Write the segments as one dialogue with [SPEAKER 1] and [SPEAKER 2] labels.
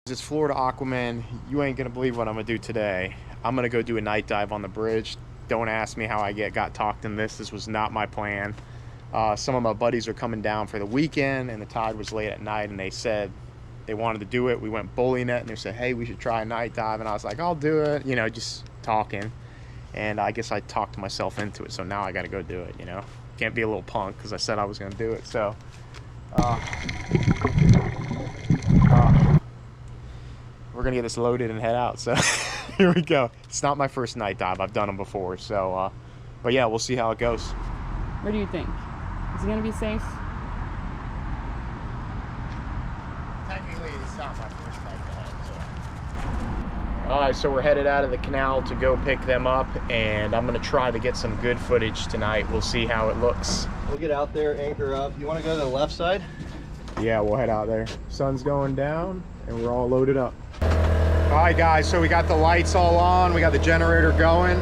[SPEAKER 1] It's Florida Aquaman. You ain't gonna believe what I'm gonna do today. I'm gonna go do a night dive on the bridge. Don't ask me how I got talked in this. This was not my plan. Some of my buddies are coming down for the weekend, and the tide was late at night, and they said they wanted to do it. We went bully net, and they said, "Hey, we should try a night dive," and I was like, "I'll do it." You know, just talking, and I guess I talked myself into it. So now I got to go do it. You know, can't be a little punk because I said I was gonna do it. So. Uh, uh, we're gonna get this loaded and head out. So here we go. It's not my first night dive. I've done them before. So, but yeah, we'll see how it goes.
[SPEAKER 2] What do you think? Is it gonna be safe?
[SPEAKER 1] Technically, it's not my first night dive. So. All right, so we're headed out of the canal to go pick them up, and I'm gonna try to get some good footage tonight. We'll see how it looks.
[SPEAKER 3] We'll get out there, anchor up. You want to go to the left side?
[SPEAKER 1] Yeah, we'll head out there. Sun's going down, and we're all loaded up. All right, guys, so we got the lights all on. We got the generator going.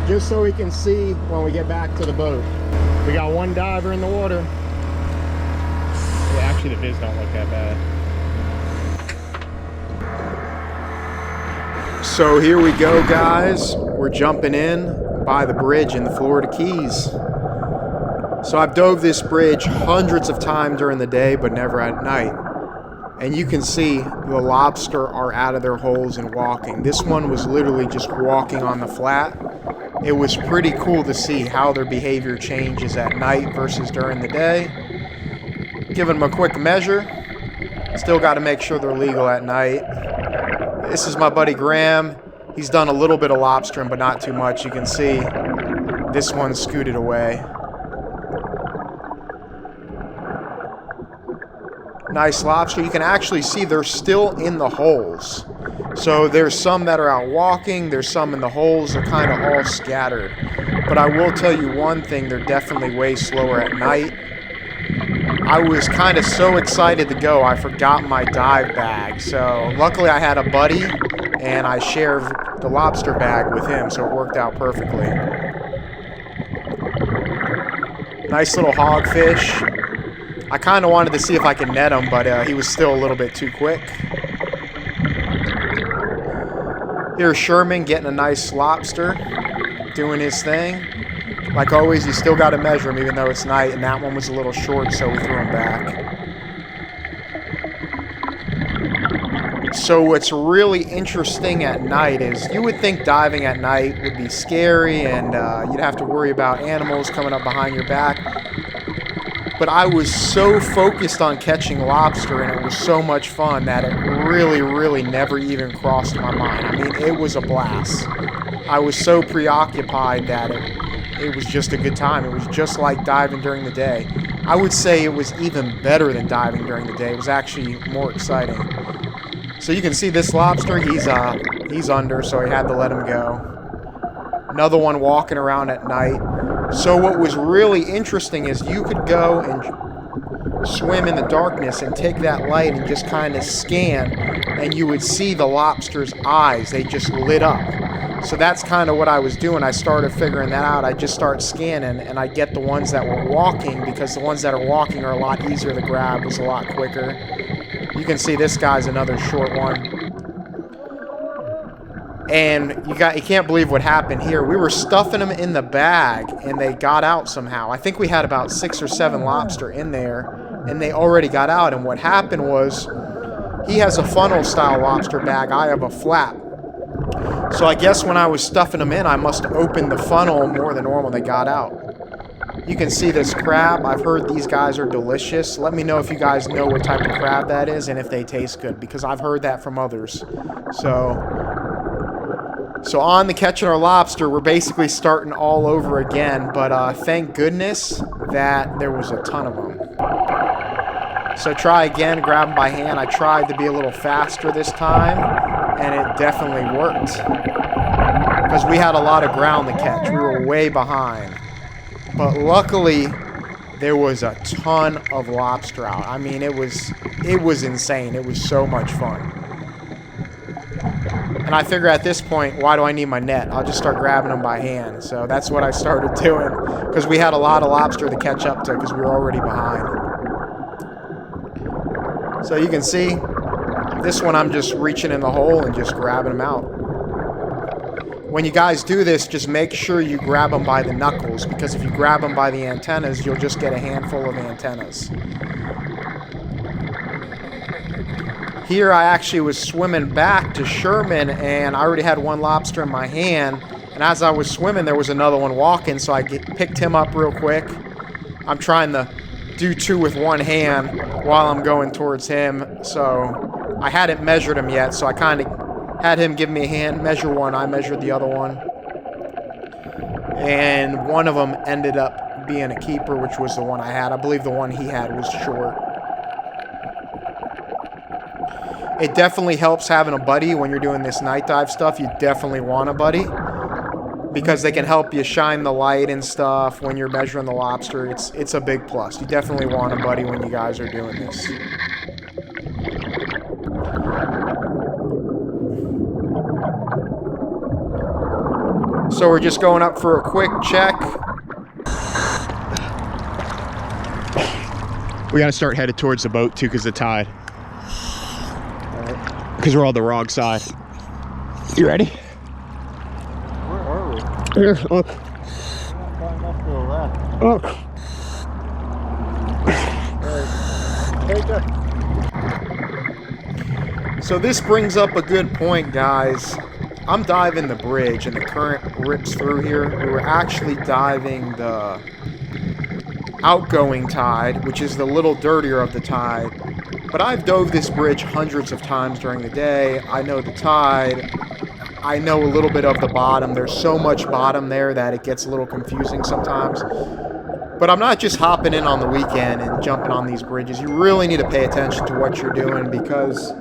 [SPEAKER 1] Just so we can see when we get back to the boat. We got one diver in the water. Yeah, actually, the viz don't look that bad. So here we go, guys. We're jumping in by the bridge in the Florida Keys. So I've dove this bridge hundreds of times during the day, but never at night. And you can see the lobster are out of their holes and walking. This one was literally just walking on the flat. It was pretty cool to see how their behavior changes at night versus during the day. Giving them a quick measure. Still got to make sure they're legal at night. This is my buddy Graham. He's done a little bit of lobstering, but not too much. You can see this one scooted away. Nice lobster. You can actually see they're still in the holes. So there's some that are out walking, there's some in the holes, they're kind of all scattered. But I will tell you one thing, they're definitely way slower at night. I was kind of so excited to go, I forgot my dive bag. So luckily I had a buddy, and I shared the lobster bag with him, so it worked out perfectly. Nice little hogfish. I kind of wanted to see if I could net him, but he was still a little bit too quick. Here's Sherman getting a nice lobster, doing his thing. Like always, you still got to measure him even though it's night, and that one was a little short, so we threw him back. So what's really interesting at night is you would think diving at night would be scary and you'd have to worry about animals coming up behind your back. But I was so focused on catching lobster, and it was so much fun that it really never even crossed my mind. I mean, it was a blast. I was so preoccupied that it was just a good time. It was just like diving during the day. I would say it was even better than diving during the day. It was actually more exciting. So you can see this lobster, he's under, so he had to let him go. Another one walking around at night. So what was really interesting is you could go and swim in the darkness and take that light and just kind of scan, and you would see the lobster's eyes. They just lit up. So that's kind of what I was doing. I started figuring that out. I just start scanning, and I get the ones that were walking, because the ones that are walking are a lot easier to grab. It was a lot quicker. You can see this guy's another short one. And you can't believe what happened here. We were stuffing them in the bag, and they got out somehow. I think we had about 6 or 7 lobster in there, and they already got out. And what happened was, he has a funnel-style lobster bag. I have a flap. So I guess when I was stuffing them in, I must have opened the funnel more than normal. They got out. You can see this crab. I've heard these guys are delicious. Let me know if you guys know what type of crab that is and if they taste good, because I've heard that from others. So on the catching our lobster, we're basically starting all over again, but thank goodness that there was a ton of them. So try again, grab them by hand. I tried to be a little faster this time, and it definitely worked. Because we had a lot of ground to catch. We were way behind. But luckily, there was a ton of lobster out. I mean, it was insane. It was so much fun. And I figure at this point, why do I need my net? I'll just start grabbing them by hand. So that's what I started doing, because we had a lot of lobster to catch up to because we were already behind. So you can see, this one I'm just reaching in the hole and just grabbing them out. When you guys do this, just make sure you grab them by the knuckles, because if you grab them by the antennas, you'll just get a handful of antennas. Here I actually was swimming back to Sherman, and I already had one lobster in my hand, and as I was swimming there was another one walking, so I picked him up real quick. I'm trying to do two with one hand while I'm going towards him, so I hadn't measured him yet, so I kind of had him give me a hand, measure one, I measured the other one. And one of them ended up being a keeper, which was the one I had. I believe the one he had was short. It definitely helps having a buddy when you're doing this night dive stuff. You definitely want a buddy, because they can help you shine the light and stuff when you're measuring the lobster. It's a big plus. You definitely want a buddy when you guys are doing this. So we're just going up for a quick check. We gotta start headed towards the boat too, because of the tide. Because we're on the wrong side. You ready?
[SPEAKER 3] Where are we?
[SPEAKER 1] Here, look.
[SPEAKER 3] Not enough to the left.
[SPEAKER 1] Look. So this brings up a good point, guys. I'm diving the bridge and the current rips through here. We were actually diving the outgoing tide, which is the little dirtier of the tide. But I've dove this bridge hundreds of times during the day. I know the tide. I know a little bit of the bottom. There's so much bottom there that it gets a little confusing sometimes. But I'm not just hopping in on the weekend and jumping on these bridges. You really need to pay attention to what you're doing, because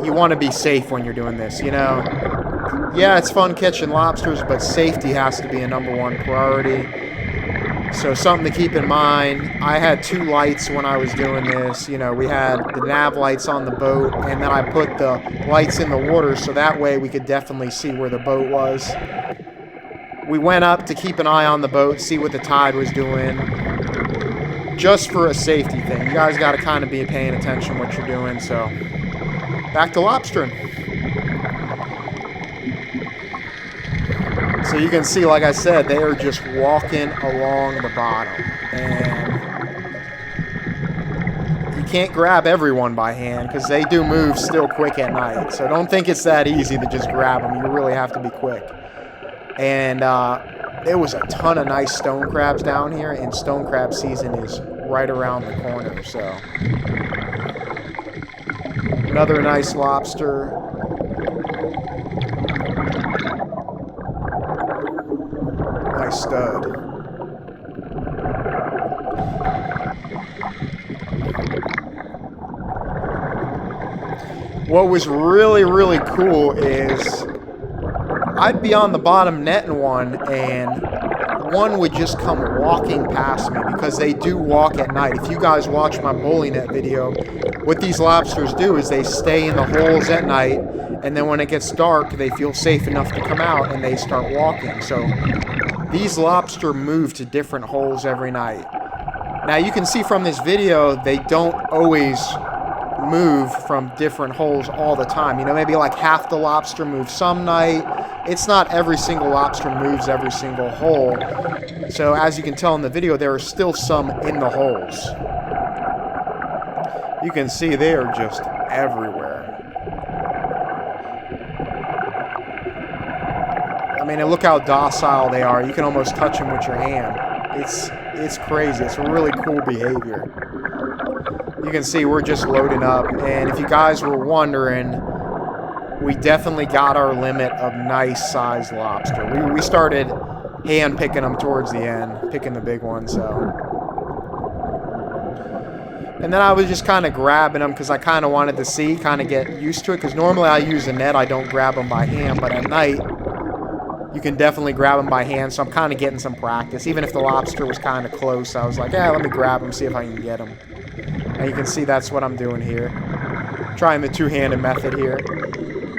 [SPEAKER 1] you want to be safe when you're doing this, you know? Yeah, it's fun catching lobsters, but safety has to be a #1 priority. So something to keep in mind. I had 2 lights when I was doing this. You know, we had the nav lights on the boat, and then I put the lights in the water so that way we could definitely see where the boat was. We went up to keep an eye on the boat, see what the tide was doing, just for a safety thing. You guys got to kind of be paying attention to what you're doing, so back to lobstering. So you can see, like I said, they are just walking along the bottom. And you can't grab everyone by hand, because they do move still quick at night. So don't think it's that easy to just grab them. You really have to be quick. And there was a ton of nice stone crabs down here, and stone crab season is right around the corner. So another nice lobster. Nice stud. What was really, really cool is I'd be on the bottom netting one, and one would just come walking past me, because they do walk at night. If you guys watch my bowling net video, what these lobsters do is they stay in the holes at night, and then when it gets dark, they feel safe enough to come out, and they start walking. So these lobster move to different holes every night. Now you can see from this video, they don't always move from different holes all the time. You know, maybe like half the lobster moves some night. It's not every single lobster moves every single hole. So as you can tell in the video, there are still some in the holes. You can see they are just everywhere. I mean, and look how docile they are. You can almost touch them with your hand. It's crazy. It's really cool behavior. You can see we're just loading up. And if you guys were wondering, we definitely got our limit of nice sized lobster. We started hand picking them towards the end, picking the big ones. So, and then I was just kind of grabbing them because I kind of wanted to see, kind of get used to it. Because normally I use a net, I don't grab them by hand, but at night you can definitely grab them by hand. So I'm kind of getting some practice. Even if the lobster was kind of close, I was like, yeah, let me grab them, see if I can get them. And you can see that's what I'm doing here. Trying the two-handed method here.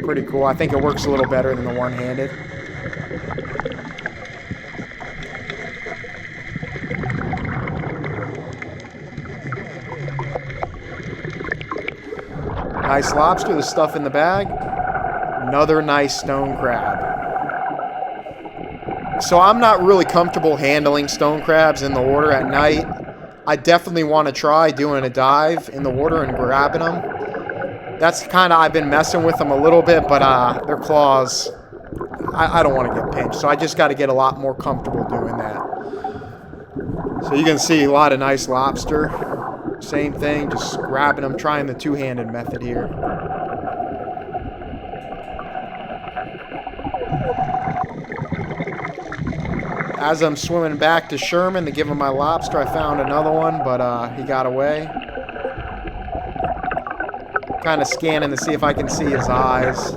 [SPEAKER 1] Pretty cool. I think it works a little better than the one-handed. Nice lobster, the stuff in the bag. Another nice stone crab. So I'm not really comfortable handling stone crabs in the water at night. I definitely want to try doing a dive in the water and grabbing them. That's kind of, I've been messing with them a little bit, but their claws, I don't want to get pinched. So I just got to get a lot more comfortable doing that. So you can see a lot of nice lobster. Same thing, just grabbing them, trying the two-handed method here. As I'm swimming back to Sherman to give him my lobster, I found another one, but he got away. Kind of scanning to see if I can see his eyes.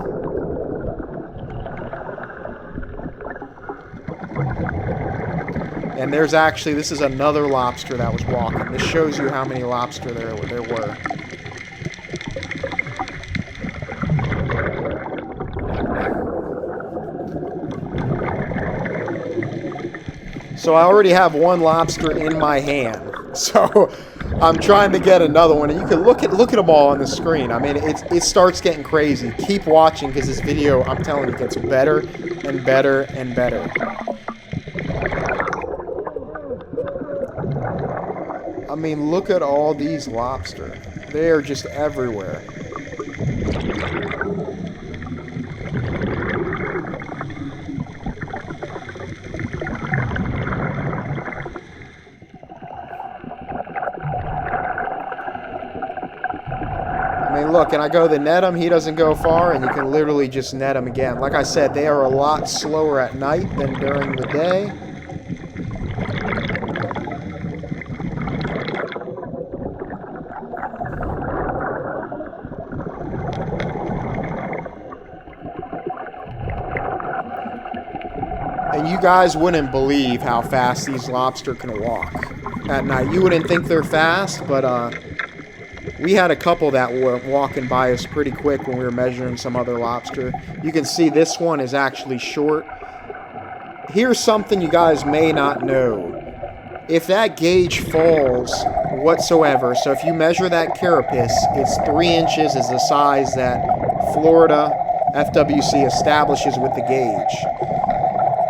[SPEAKER 1] And there's actually, this is another lobster that was walking. This shows you how many lobster there were. So I already have one lobster in my hand. So I'm trying to get another one. And you can look at them all on the screen. I mean, it starts getting crazy. Keep watching because this video, I'm telling you, gets better and better and better. I mean, look at all these lobster. They are just everywhere. I mean, look, and I go to net him, he doesn't go far, and you can literally just net him again. Like I said, they are a lot slower at night than during the day. And you guys wouldn't believe how fast these lobster can walk at night. You wouldn't think they're fast, but we had a couple that were walking by us pretty quick when we were measuring some other lobster. You can see this one is actually short. Here's something you guys may not know. If that gauge falls whatsoever, so if you measure that carapace, it's 3 inches is the size that Florida FWC establishes with the gauge.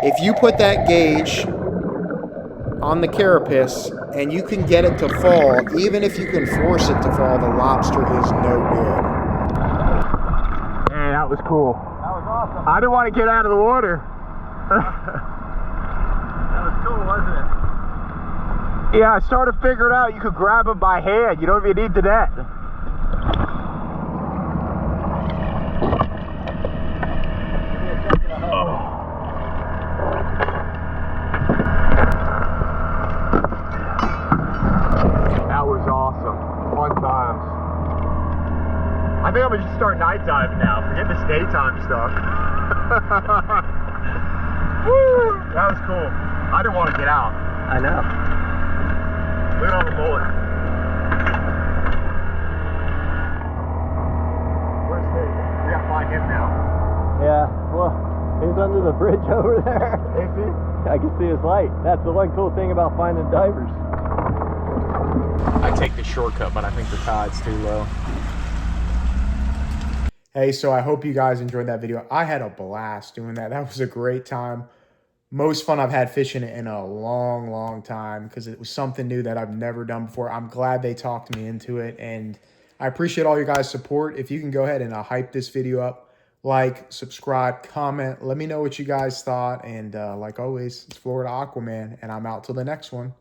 [SPEAKER 1] If you put that gauge on the carapace and you can get it to fall, even if you can force it to fall, the lobster is no good. Man, that was cool.
[SPEAKER 3] That was awesome.
[SPEAKER 1] I didn't want to get out of the water.
[SPEAKER 3] That was cool, wasn't it?
[SPEAKER 1] Yeah, I started figuring out you could grab them by hand. You don't even need the net. That was awesome. Fun times. I think I'm gonna just start night diving now. Forget this daytime stuff. Woo! That was cool. I didn't want to get out.
[SPEAKER 3] I know.
[SPEAKER 1] Look at all the bullet. Where's he? We gotta find him now.
[SPEAKER 3] Yeah, well, he's under the bridge over there.
[SPEAKER 1] Is he?
[SPEAKER 3] I can see his light. That's the one cool thing about finding divers.
[SPEAKER 1] I take the shortcut, but I think the tide's too low. Hey, so I hope you guys enjoyed that video. I had a blast doing that. That was a great time. Most fun I've had fishing in a long, long time because it was something new that I've never done before. I'm glad they talked me into it, and I appreciate all your guys' support. If you can go ahead and hype this video up, like, subscribe, comment, let me know what you guys thought, and like always, it's Florida Aquaman, and I'm out till the next one.